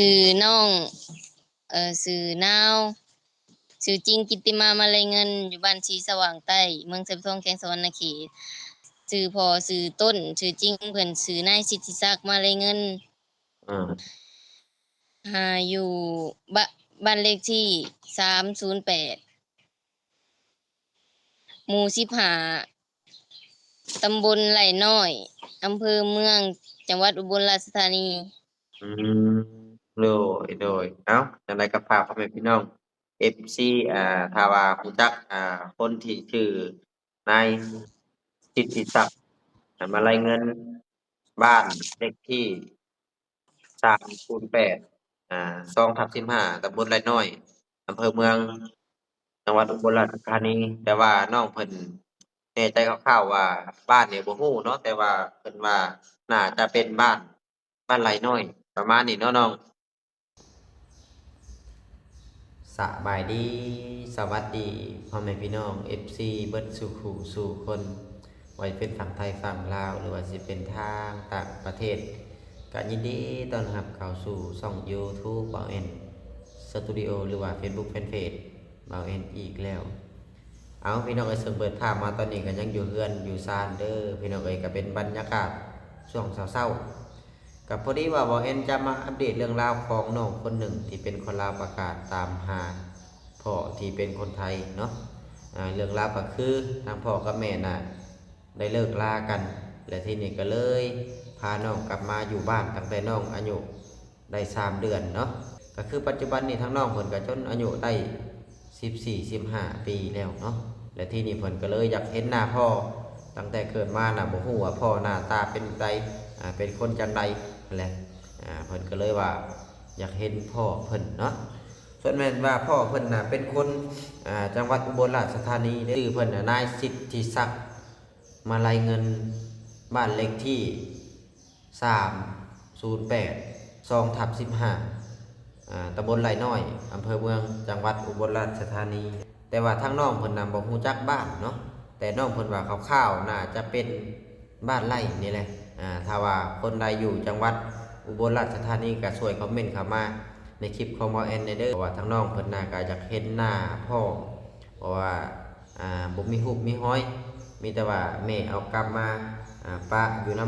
ชื่อน้องชื่อนาวชื่อจริงกิตติมามาลัยเงินอยู่บ้านชีสว่างใต้เมืองเสพทองแขวงสะวรรณเขตชื่อพ่อชื่อต้นชื่อจริงเพิ่นชื่อนายสิทธิศักดิ์มาลัยเงินอืมอยู่บ้าบ้านเลขที่308หมู่15ตำบลไหล่น้อยอำเภอเมืองจังหวัดอุบลราชธานีอืมโดยเอ้าจังไดก็ฝากพ่อแม่พี่น้อง FC ถ้าว่ารู้จักคนที่ชื่อนายสิทธิศักดิ์มาลัยเงินบ้านเลขที่3082/15ตำบลไร่น้อยอำเภอเมืองจังหวัดอุบลราชธานีแต่ว่าน้องเพิ่นแน่ใจคร่าวๆว่าบ้านเนี่ยบ่ฮู้เนาะแต่ว่าเพิ่นว่าน่าจะเป็นบ้านไร่น้อยประมาณนี้เนาะน้อง สบายดีสวัสดีพ่อแม่พี่น้อง FC เบิดสู่ขู่สู่คนไว้เป็นฝั่งไทยฝั่งลาวหรือว่าสิเป็นทางต่างประเทศก็ยินดีต้อนรับเข้าสู่ช่อง YouTube เบาเอ็นสตูดิโอหรือว่า Facebook Fanpage เบาเอ็นอีกแล้วเอาพี่น้องเอ้ยเสริมเปิดภาพมาตอนนี้ก็ยังอยู่เฮือนอยู่ซานเด้อพี่น้องเอ้ยก็เป็นบรรยากาศช่วงเช้าๆกับพอดีว่าเบาเอ็นจะมาอัปเดตเรื่องราวของน้องคนหนึ่งที่เป็นคนลาวประกาศตามหาพ่อที่เป็นคนไทยเนาะเรื่องราวก็คือทางพ่อกับแม่น่ะได้เลิกลากันและทีนี้ก็เลยพาน้องกลับมาอยู่บ้านตั้งแต่น้องอายุได้3 เดือนเนาะก็คือปัจจุบันนี้ทั้งน้องเพิ่นก็จนอายุได้14-15 ปีแล้วเนาะและที่นี่เพิ่นก็เลยอยากเห็นหน้าพ่อตั้งแต่เกิดมาน่ะบ่ฮู้ว่าพ่อหน้าตาเป็นใดเป็นคนจังใดนั่นแหละเพิ่นก็เลยว่าอยากเห็นพ่อเพิ่นเนาะส่วนแม่นว่าพ่อเพิ่นน่ะเป็นคนจังหวัดอุบลราชธานีชื่อเพิ่นน่ะนายสิทธิศักดิ์มาลัยเงินบ้านเลขที่308 2/15ตำบลไหล่น้อยอำเภอเมืองจังหวัดอุบลราชธานีแต่ว่าทางน้องเพิ่นนำบ่ฮู้จักบ้านเนาะแต่น้องเพิ่นว่าคร่าวๆน่าจะเป็นบ้านไร่นี่แหละถ้าว่าคนใดอยู่จังหวัดอุบลราชธานีก็ช่วยคอมเมนต์เข้ามาในคลิปของหมอแอนเด้อเพราะว่าทางน้องเพิ่นน่าก็อยากเห็นหน้าพ่อเพราะว่าบ่มีรูปมีห้อยมีแต่ว่าแม่เอากลับมาปะอยู่น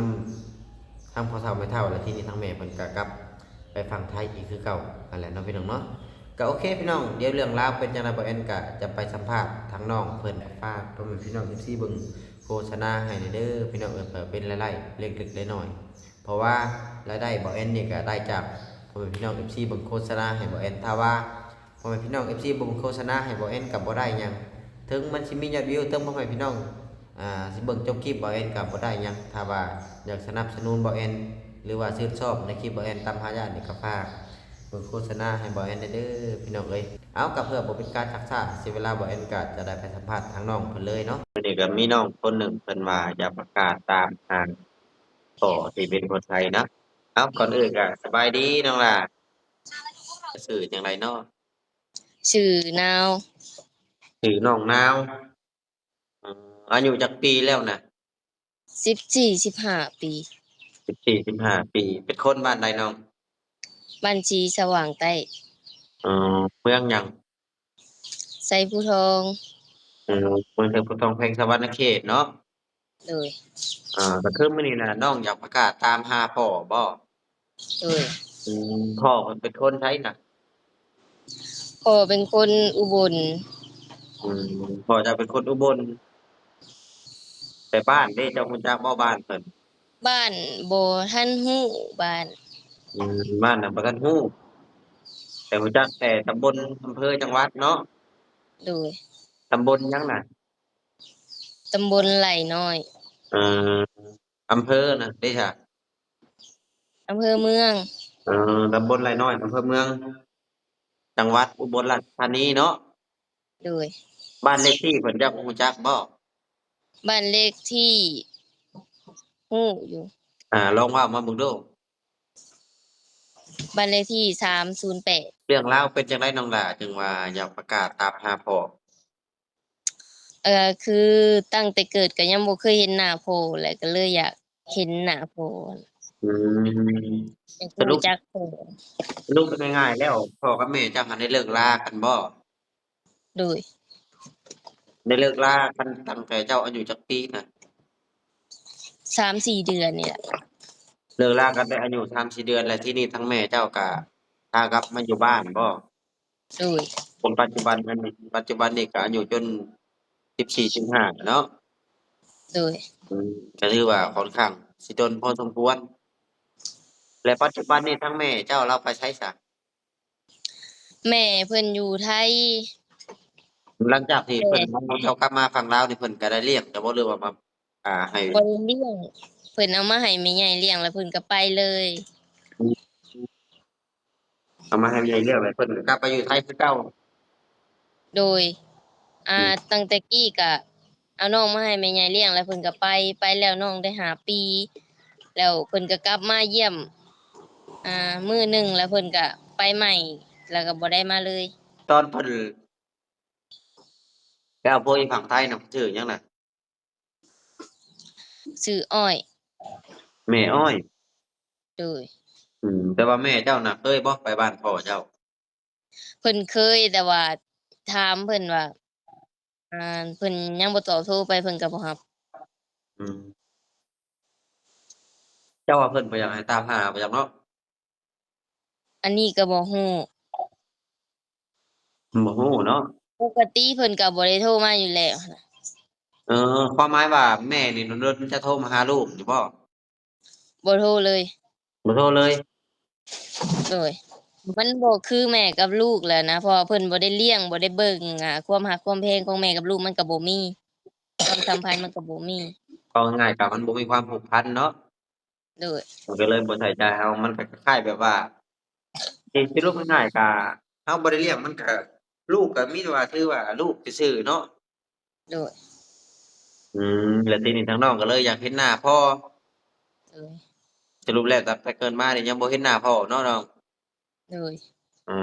ำทางพ่อเฒ่าแม่เฒ่าแล้วทีนี้ทางแม่เพิ่นก็กลับไปฝั่งไทยอีกคือเก่านั่นแหละเนาะพี่น้องเนาะก็โอเคพี่น้องเดี๋ยวเรื่องราวเป็นจังไดบ่แอนก็จะไปสัมภาษณ์ทางน้องเพิ่นฝากพ่อแม่พี่น้อง FC เบิ่งโฆษณาให้เด้อพี่น้องเปิดเป็นรายๆเล็กๆน้อยๆเพราะว่ารายได้บ่แอนนี่ก็ได้จากพ่อแม่พี่น้อง FC เบิ่งโฆษณาให้บ่แอนถ้าว่าพ่อแม่พี่น้อง FC เบิ่งโฆษณาให้บ่แอนก็บ่ได้หยังถึงมันสิมียอดวิวถึงพ่อแม่พี่น้องสิเบิ่งจบคลิปบ่แอนก็บ่ได้หยังถ้าว่าอยากสนับสนุนบ่แอนหรือว่าชื่นชอบในคลิปบ่แอนตามหาญาตินี่ก็ฝากเบิ่งโฆษณาให้บ่แอนเด้อพี่น้องเอ้ยเอาก็เพื่อบ่เป็นการชักช้าเสียเวลาบ่แอนก็จะได้ไปสัมภาษณ์ทางน้องเพิ่นเลยเนาะวันนี้ก็มีน้องคนหนึ่งเพิ่นว่าอยากประกาศตามทางพ่อที่เป็นคนไทยนะเอาก่อนอื่นก็สบายดีน้องล่ะชื่อจังไดเนาะชื่อนาวชื่อน้องนาวอายุจักปีแล้วน่ะ14-15 ปี14-15 ปีเป็นคนบ้านใดน้องบ้านชีสว่างใต้เมืองหยังไสภูทองเมืองเทิงผู้ทองแพงสะวรรณเขตเนาะโดยก็คือมื้อนี้น่ะน้องอยากประกาศตามหาพ่อบ่โดยพ่อเพิ่นเป็นคนไสน่ะพ่อเป็นคนอุบลพ่อเจ้าเป็นคนอุบลแต่บ้านเด้เจ้ารู้จักบ่บ้านเพิ่นบ้านบ่ทันฮู้บ้านบ้านน่ะบ่ทันฮู้แต่รู้จักแต่ตำบลอำเภอจังหวัดเนาะโดยตำบลหยังน่ะตำบลไหล่น้อยเอ่ออำเภอน่ะเด้จ้ะอำเภอเมืองตำบลไร่น้อยอำเภอเมืองจังหวัดอุบลราชธานีเนาะโดยบ้านเลขที่เพิ่นเจ้ารู้จักบ่บ้านเลขที่ฮู้อยู่ลองเว้ามาเบิ่งดูบ้านเลขที่308เรื่องราวเป็นจังไดน้องหล่าจึงว่าอยากประกาศตามหาพ่อคือตั้งแต่เกิดก็ยังบ่เคยเห็นหน้าพ่อและก็เลยอยากเห็นหน้าพ่อ อืมอยากสรุปรู้จักพ่อสรุปง่ายๆแล้วพ่อกับแม่เจ้าหั้นได้เลิกรากันบ่โดยได้เลิกรากันตั้งแต่เจ้าอายุจักปีน่ะ3-4เดือนนี่แหละเลิกรากันได้อายุ3-4เดือนแล้วทีนี้ทั้งแม่เจ้าก็พากลับมาอยู่บ้านบ่โดยคนปัจจุบันนี่ก็อายุจน14-15เนาะโดยอืมก็ถือว่าค่อนข้างสิโดนพอสมควรและปัจจุบันนี้ทั้งแม่เจ้าเราไปไสซะแม่เพิ่นอยู่ไทยหลังจากที่เพิ่นแต่เอาเจ้ากลับมาฝั่งลาวนี่เพิ่นก็ได้เลี้ยงแต่บ่หรือว่ามาให้บ่ได้เลี้ยงเพิ่นเอามาให้แม่ใหญ่เลี้ยงแล้วเพิ่นก็ไปเลยเอามาให้แม่เลี้ยงแล้วเพิ่นก็กลับไปอยู่ไทยคือเก่าโดยอืมตั้งแต่กี้ก็เอาน้องมาให้แม่ใหญ่เลี้ยงแล้วเพิ่นก็ไปแล้วน้องได้5 ปีแล้วเพิ่นก็กลับมาเยี่ยมมื้อหนึ่งแล้วเพิ่นก็ไปใหม่แล้วก็บ่ได้มาเลยตอนเพิ่นไปเอาผัวอยู่ฝั่งไทยน่ะชื่อหยังน่ะชื่ออ้อยแม่อ้อยโดยแต่ว่าแม่เจ้าน่ะเคยบ่ไปบ้านพ่อเจ้าเพิ่นเคยแต่ว่าถามเพิ่นว่าเพิ่นยังบ่ตอบโทรไปเพิ่นก็บ่รับอืมเจ้าว่าเพิ่นบ่อยากให้ตามหาบ่อยากเนาะอันนี้ก็บ่ฮู้บ่ฮู้เนาะปกติเพิ่นก็บ่ได้โทรมาอยู่แล้วนะความหมายว่าแม่นี่โดนๆจะโทรมาหาลูกอยู่บ่บ่โทรเลยบ่โทรเลยโดยมันบ่คือแม่กับลูกแหล้วนะเพราะว่าเพิ่นบ่ได้เลี้ยงบ่ได้เบิ่งความรักความแพงของแม่กับลูกมันก็บ่มีความสัมพันธ์มันก็บ่มีเอาง่ายๆก็มันบ่มีความผูกพันเนาะโดยมันก็เลยบ่ใส่ใจเฮามันก็คล้ายๆแบบว่าสรุปง่ายๆก็เฮาบ่ได้เลี้ยงมันก็ลูกก็มีแต่ว่าถือว่าลูกซื่อๆเนาะโดยแล้วทีนี้ทางน้องก็เลยอยากเห็นหน้าพ่อโดยสรุปแล้วตั้งแต่เกิดมานี่ยังบ่เห็นหน้าพ่อเนาะน้องโดยอื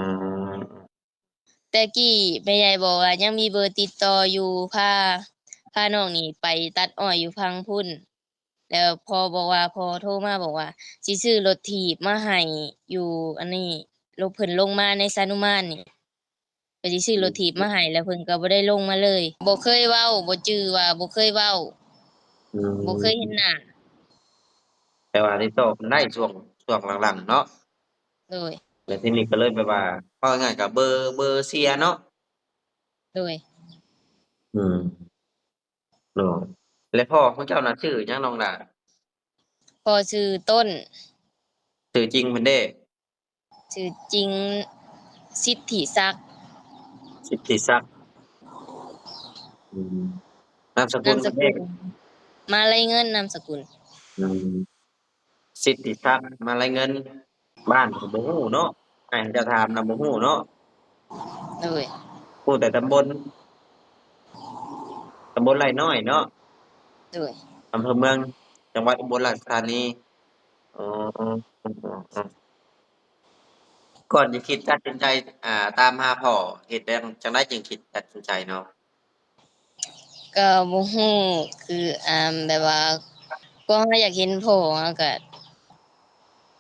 มแต่กี้แม่ใหญ่บอกว่ายังมีเบอร์ติดต่ออยู่พาน้องนี่ไปตัดอ้อยอยู่พังพุ่นแล้วพ่อบอกว่าพ่อโทรมาบอกว่าสิซื้อรถถีบมาให้อยู่อันนี้รถเพิ่นลงมาในสานุมานนี่ก็สิซื้อรถถีบมาให้แล้วเพิ่นก็บ่ได้ลงมาเลยบ่เคยเว้าบ่จื้อว่าบ่เคยเว้าอืบ่เคยเห็นหมน้าแต่ว่าติดต่อเพิ่นได้ช่วงหลังๆเนาะโดยแล้วทีนี้ก็เลยแบบว่าว่าง่ายๆก็เบอร์เสียเนาะโดยอืมเนาะแล้วพ่อของเจ้าน่ะชื่อหยังน้องหล่ะพ่อชื่อต้นชื่อจริงเพิ่นเด้ชื่อจริงสิทธิศักดิ์สิทธิศักดิ์อืมนามสกุนามสลเพิ่นเด้กุลมาลัยเงินนามสกุลอืมสิทธิศักดิ์มาลัยเงินบ้านก็บ่ฮู้เนาะให้เจ้าถามน่ะบ่ฮู้เนาะโดยฮู้แต่ตำบลไร่น้อยเนาะ โดยอำเภอเมืองจังหวัดอุบลราชธานีอ๋อก่อนจะคิดตัดสินใจตามหาพ่อเฮ็ดจั่งใดจึงคิดตัดสินใจเนาะก็บ่ฮู้คือแบบว่าก็เราอยากเห็นพ่อเราก็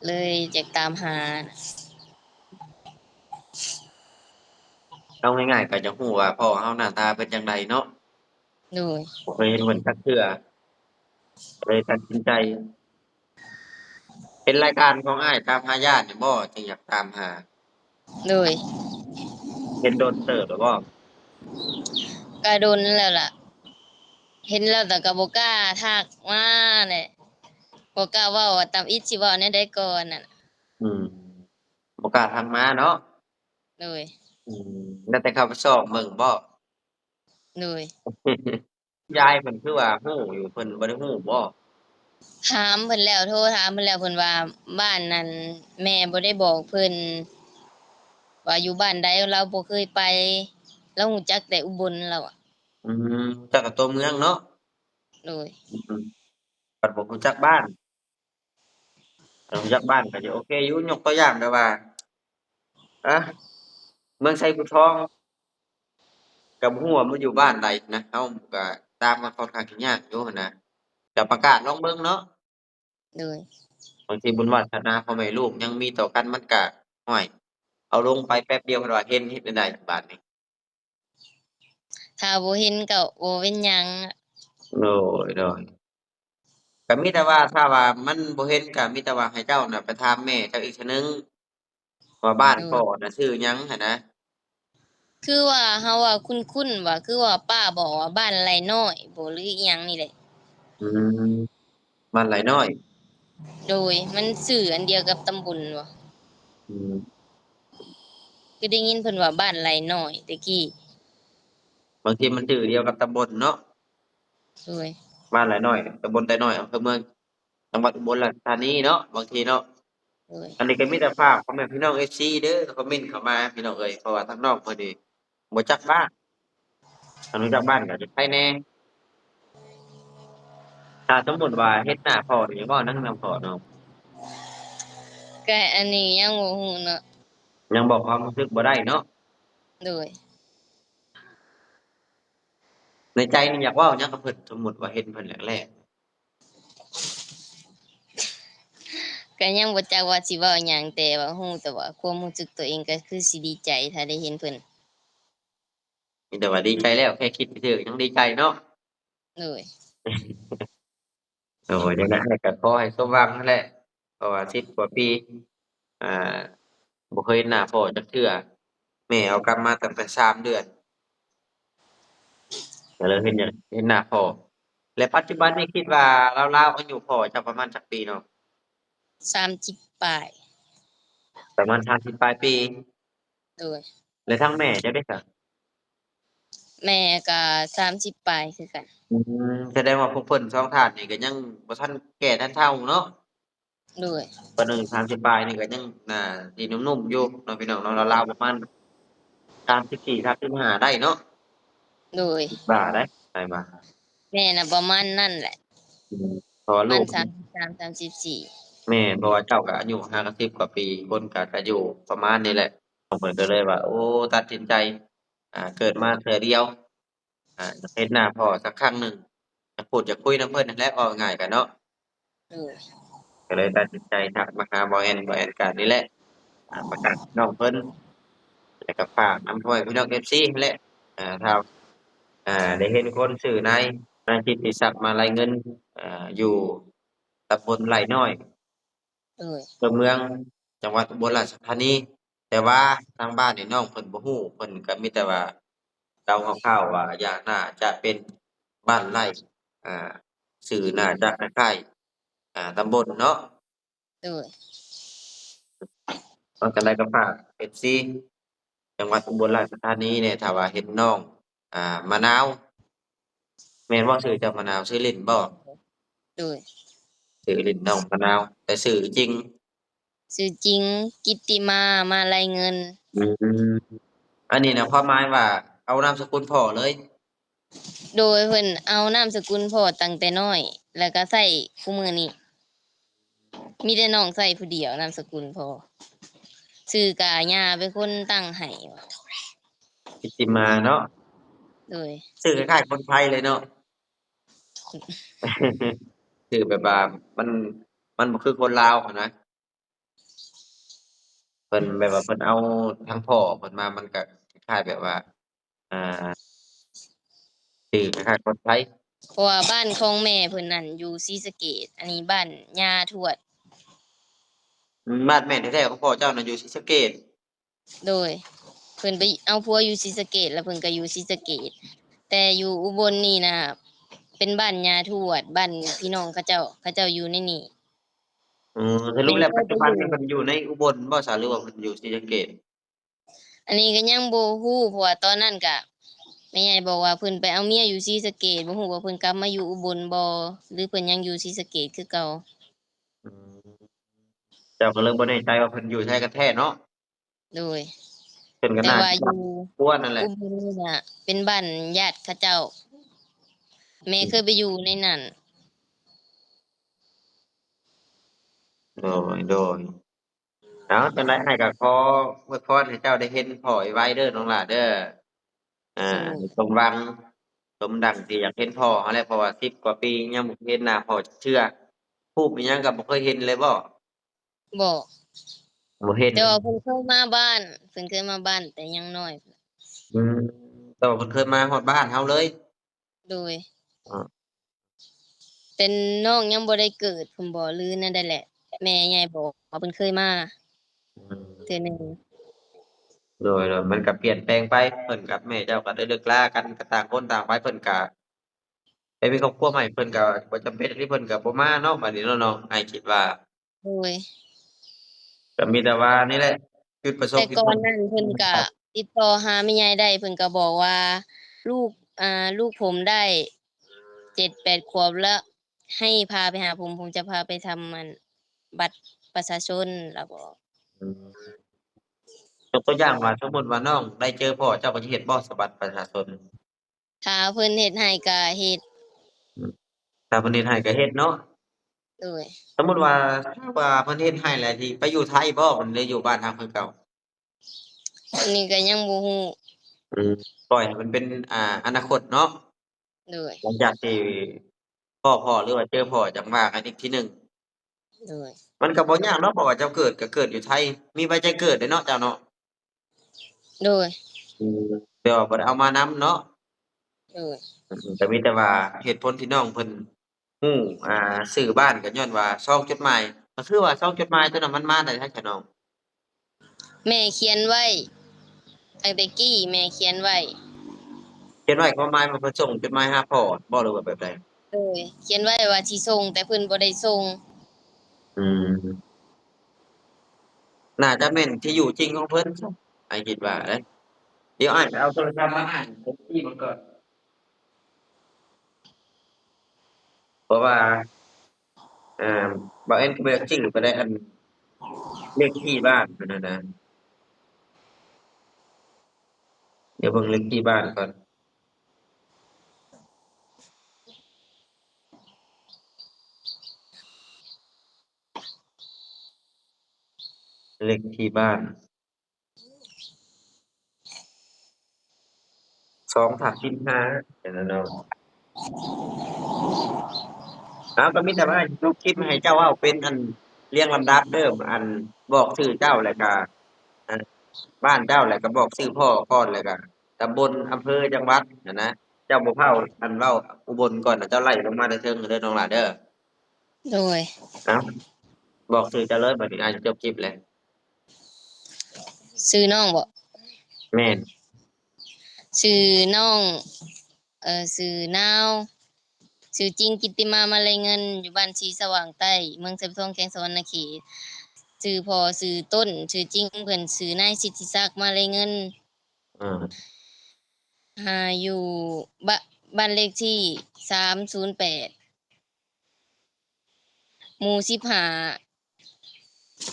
เลยอยากตามหาเอาง่ายๆก็อยากฮู้ว่าพ่อเฮาหน้าตาเป็นจั่งใดเนาะโดยบ่เคยเห็นเพิ่นจักเทื่อก็เลยตัดสินใจเป็นรายการของอ้ายตามหาญาตินี่บ่จึงอยากตามหาโดยเห็นโดนเติบแล้วบ่ก็โดนแล้วล่ะเห็นแล้วแต่ก็บ่กล้าทักมาแหละบ่กล้าเว้าว่าตามอิสิเว้าแนวใดก่อนน่ะอืมบ่กล้าทักมาเนาะโดยแล้วแต่เข้าไปซอกเบิ่งบ่ โดย ยายเพิ่นคือว่าฮู้อยู่เพิ่นบ่ได้ฮู้บ่ถามเพิ่นแล้วโทรถามเพิ่นแล้วเพิ่นว่าบ้านนั้นแม่บ่ได้บอกเพิ่นว่าอยู่บ้านใดเราบ่เคยไปเรารู้จักแต่อุบลแล้วอะอืจักกับตัวเมืองเนาะโดยอืมบัดบ่รู้จักบ้านถ้ารู้จักบ้านก็จะโอเคอยู่ยกตัวอย่างแบบว่าอะเมืองไชกุทองก็บ่ฮู้ว่ามันอยู่บ้านใดนะเฮาก็ตามมาค่อนข้างสิยากอยู่หั้นนะก็ประกาศลองเบิ่งเนาะโดย บางทีบุญวาสนาพ่อแม่ลูกยังมีต่อกันมันก็ห้วยเอาลงไปแป๊บเดียวเพิ่นว่าเห็นเฮ็ดจั่งใดบาดนี้ ถ้าบ่เห็นก็บ่เป็นหยังโดโดยก็มีแต่ว่าถ้าว่ามันบ่เห็นก็มีแต่ว่าให้เจ้าน่ะไปถามแม่เจ้าอีกเทื่อหนึ่งว่าบ้านโดยพ่อน่ะชื่อหยังหั้นนะคือว่าเฮาว่าคุ้นๆว่าคือว่าป้าบอกว่าบ้านไร่น้อยบ่หรืออิหยังนี่แหละอืมบ้านไหลน้อยโดยมันชื่ออันเดียวกับตำบลบ่อืมคือได้ยินเพิ่นว่าบ้านไร่น้อยแต่กี้บางทีมันชื่อเดียวกับตำบลเนาะโดยบ้านไหลน้อยตำบลไตน้อยอำเภอเมืองจังหวัดอุบลราชธานีเนาะบางทีเนาะโดยอันนี้ก็มีแต่ฝากพ่อแม่พี่น้อง FC เด้อคอมเมนต์เข้ามาพี่น้องเอ้ยเพราะว่าทางนอกเพิ่นนี่บ่จักบ้านถ้ารู้จักบ้านก็จะไปแหน่ถ้าสมมุติว่าเฮ็ดหน้าพ่อนี่เว้านำพ่อเนาะ ก็อันนี้ยังบ่ฮู้เนาะยังบอกความรู้สึกบ่ได้เนาะโดยในใจนี่อยากเว้าหยังกับเพิ่นสมมุติว่าเห็นเพิ่นแรกก็ยังบ่จักว่าสิเว้าหยังแต่ว่าฮู้แต่ว่าความรู้สึกตัวเองก็คือสิดีใจถ้าได้เห็นเพิ่นๆมีแต่ว่าดีใจแล้วแค่คิดซื่อๆยังดีใจเนาะโดยโอ้ยจังได๋ก็ขอให้สมหวังนั่นแหละเพราะว่า10กว่าปีอ่าบ่เคยเห็นหน้าพ่อจักเทื่อแม่เอากลับมาตั้งแต่3เดือนก็เลยเห็นหน้าพ่อและปัจจุบันนี้คิดว่าราวๆอายุพ่อจะประมาณจักปีเนาะ30ปลายประมาณ30ปลายปีโดยแล้วทางแม่เจ้าเด้อซะแม่ก็30ปลายคือกันอืแสดงว่าพวกเพิ่นสองท่านนี่ก็ยังบ่ทันแก่ทันเฒ่าเนาะ โดยคนหนึ่ง30ปลายนี่ก็ยังสิหนุ่มๆอยู่เนาะพี่น้องเนาะราวๆประมาณ34 35ได้เนาะโดยคิดว่าได้ได้มาแม่น่ะประมาณนั้นแหละอืมเพราะว่าประมาณลูก33-34แม่นเพราะว่าเจ้าก็อายุ50กว่าปีคนก็อายุประมาณนี้แหละเพิ่นก็เลยว่าโอ้ตัดสินใจเกิดมาเทื่อเดียวอยากเห็นหน้าพ่อสักครั้งหนึ่งอยากพูดอยากคุยนำเพิ่นนั่นแหละเว้าง่ายๆก็เนาะโดยก็เลยตัดสินใจทักมาหาบ่แอนก็นี่แหละมาทักน้องเพิ่น แล้วก็ฝากนำพ่อแม่พี่น้อง FC นั่นแหละถ้าได้เห็นคนชื่อนายกิตติศักดิ์มาลัยเงินอยู่ตำบลไร่น้อยโดยอำเภอเมืองจังหวัดอุบลราชธานีแต่ว่าทางบ้านนี่น้องเพิ่นบ่ฮู้เพิ่นก็มีแต่ว่าเดาคร่าวๆว่าน่าจะเป็นบ้านไร่อ่าชื่อน่าจะคล้ายๆตำบลเนาะโดยจังใดก็ฝาก FC จังหวัดอุบลราชธานีเนี่ยถ้าว่าเห็นน้องมะนาว แม่นบ่ชื่อเจ้ามะนาวชื่อเล่นบ่โดยชื่อเล่นน้องมะนาวแต่ชื่อจริงชื่อจริงกิตติมา มาลัยเงินอืมอันนี้น่ะความหมายว่าเอานามสกุลพ่อเลยโดยเพิ่นเอานามสกุลพ่อตั้งแต่น้อยแล้วก็ใช้คุมื้อนี้มีแต่น้องใช้ผู้เดียวนามสกุลพ่อชื่อก็ย่าเป็นคนตั้งให้กิตติมาเนาะโดยชื่อคล้ายๆคนไทยเลยเนาะชื่อแบบว่ามันมันบ่คือคนลาวอะนะเพิ่นแบบว่าเพิ่นเอาทางพ่อเพิ่นมามันก็คล้ายๆแบบว่าอ่าชื่อคล้ายๆคนไทยเพราะว่าบ้านของแม่เพิ่นนั่นอยู่ศรีสะเกษอันนี้บ้านย่าทวดบ้านแม่นแท้ๆของพ่อเจ้าน่ะอยู่ศรีสะเกษโดยเพิ่นไปเอาผัวอยู่ศรีสะเกษแล้วเพิ่นก็อยู่ศรีสะเกษแต่อยู่อุบลนี่น่ะเป็นบ้านย่าทวดบ้านพี่น้องเขาเจ้าอยู่ในนี่สรุแม่ปแล้วปัจจุเคยไปอยู่ บันนี่เพิ่นอยู่ในอุบลบ่ซะหรือว่าเพิ่นอยู่ศรีสะเกษอันนี้ก็ยังบ่ฮู้เพราะว่าตอนนั้นก็แม่ใหญ่บอกว่าเพิ่นไปเอาเมียอยู่ศรีสะเกษบ่ฮู้ว่าเพิ่นกลับมาอยู่อุบลบ่หรือเพิ่นยังอยู่ศรีสะเกษคือเก่าอืม เจ้าก็เลยบ่แน่ใจว่าเพิ่นอยู่ไสกันแท้เนาะโดยเพิ่นก็แต่น่าว่าอยู่สิกลับทั่วนั่นแหละอุบลนี่น่ะเป็นบ้านญาติเขาเจ้าแม่เคยไปอยู่ในนั้นโดยเอาจังได๋อ้ายก็ขออวยพรให้เจ้าได้เห็นพ่อไวๆเด้อน้องหลาเด้อให้สมหวังสมดังที่อยากเห็นพ่อหั้นแหละเพราะว่า10กว่าปียังบ่เคยเห็นหน้าพ่อจักเทื่อรูปอิหยังก็บ่เคยเห็นเลยบ่ บ่ บ่เห็นแต่ว่าเพิ่นเคยมาบ้านเพิ่นเคยมาบ้านแต่ยังน้อยอืมแต่ว่าเพิ่นเคยมาฮอดบ้านเฮาเลยโดยอ้อแต่น้องยังบ่ได้เกิดพู้นบ่หรือแนวใดแหละแม่ใหญ่บอกว่าเพิ่นเคยมาอืเทื่อหมนึ่งโดยมันก็เปลี่ยนแปลงไปเพิ่นกับแม่เจ้าก็ได้เลิกลากันก็ต่างคนต่างไปเพิ่นก็ไปมีครอบครัวใหม่เพิ่นก็บ่จำเป็นที่เพิ่นก็บ่มาเนาะบัดนี้เนาะน้องอ้ายคิดว่าโดยก็มีแต่ว่านี่แหละจุดประสงแต่ค์ที่เพิ่นก่อนนั้นเพิ่นก็ติดต่อหาแม่ใหญ่ได้เพิ่นก็บอกว่าลูกลูกผมได้7-8ขวบแล้วให้พาไปหาผมจะพาไปทำบัตรประชาชนแล้วบอกอืมยกตัวอย่างว่าสมมุติว่าน้องได้เจอพ่อเจ้าก็สิเฮ็ดบ่สบัตรประชาชนถ้าเพิ่นเฮ็ดให้ก็เฮ็ดอืมถ้าเพิ่นเฮ็ดให้ก็เฮ็ดเนาะ โดยสมมุติว่าถ้าว่าประเทศไทยแหละที่ไปอยู่ไทยบ่มันเลยอยู่บ้านเราคือเก่าอันนี้ก็ยังบ่ฮู้อืมปล่อยให้มันเป็นอนาคตเนาะโดยหลังจากที่พ่อหรือว่าเจอพ่อจั่งว่ากันอีกทีหนึ่งโดยมันก็บ่ยากเนาะเพราะว่าเจ้าเกิดก็เกิดอยู่ไทยมีใบแจ้งเกิดด้วยเนาะเจ้าเนาะโดยอืมแต่ว่าบ่ได้เอามานำเนาะโดยก็มีแต่ว่าเหตุผลที่น้องเพิ่นฮู้อ่าซื้อบ้านก็ญ้อนว่าซองจดหมายก็คือว่าซองจดหมายตัวนั้นมันมาได้ทางไสน้องแม่เขียนไว้ตั้งแต่กี้แม่เขียนไว้เขียนไว้ความหมายว่าเพิ่นส่งจดหมายหาพ่อบ่หรือว่าแบบใดโดยเขียนไว้ว่าสิส่งแต่เพิ่นบ่ได้ส่งอืม น่าจะแม่นที่อยู่จริงของเพิ่นซะอ้ายคิดว่าเดะเดี๋ยวอ้ายไปเอาโทรศัพท์มาอ่านผมที่มันก่อนเพราะว่าอ่าบ่แม่นบ่อยากจื้อไปได้อันเลขที่บ้านเพิ่นน่ะนะเดี๋ยวเบิ่งเลขที่บ้านก่อนเลขที่บ้าน2/15เดี๋ยวนะเนาะอ้าวก็มีแต่ว่าจบคลิปให้เจ้าเว้าเป็นอันเรียงลำดับเด้ออันบอกชื่อเจ้าแล้วก็อันบ้านเจ้าแล้วก็บอกชื่อพ่อก่อนแล้วก็ตำบลอำเภอจังหวัดน่ะนะเจ้าบ่เว้าอันเว้าอุบลก่อนน่ะเจ้าไล่ลงมาแต่เทิงเด้อน้องหลาเด้อ โดยเอ้าบอกชื่อเจ้าเลยบัดนี้อาจจะจบคลิปแล้วชื่อน้องบ่แม่นชื่อน้องชื่อนาวชื่อจริงกิตติมามาลัยเงินอยู่บ้านศรีสว่างใต้เมืองไชยทองแขวงสะวรรณเขตชื่อพ่อชื่อต้นชื่อจริงเพิ่นชื่อนายสิทธิศักดิ์มาลัยเงินอาอยู่บบ้านเลขที่308หมู่15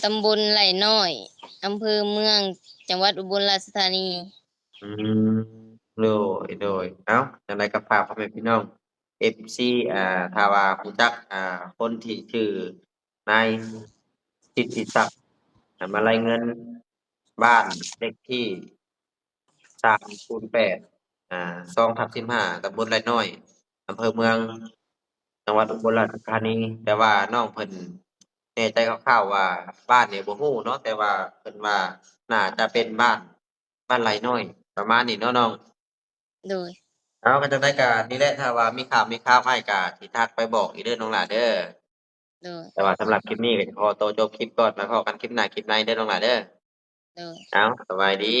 ตำบลไร่น้อยอำเภอเมืองจังหวัดอุบลราชธานีอืมโดยเอ้าจั่งใดก็ฝากพ่อแม่พี่น้อง FC ถ้าว่ารู้จักคนที่ชื่อนายสิทธิศักดิ์มาลัยเงินบ้านเลขที่3082/15ตำบลไร่น้อยอำเภอเมืองจังหวัดอุบลราชธานีแต่ว่าน้องเพิ่นแน่ใจคร่าวๆว่าบ้านนี่บ่ฮู้เนาะแต่ว่าเพิ่นว่าน่าจะเป็นบ้านไร่น้อยประมาณนี้เนาะน้องโดยเอาก็จั่งใดก็นี่แหละถ้าว่ามีข่าวอ้ายก็สิทักไปบอกอีกเด้อน้องหลาเด้อโดยแต่ว่าสำหรับคลิปนี้ก็จะขอตัวจบคลิปก่อนไว้พ้อกันคลิปหน้าคลิปในเด้อน้องหลาเด้อโดยเอาสบายดี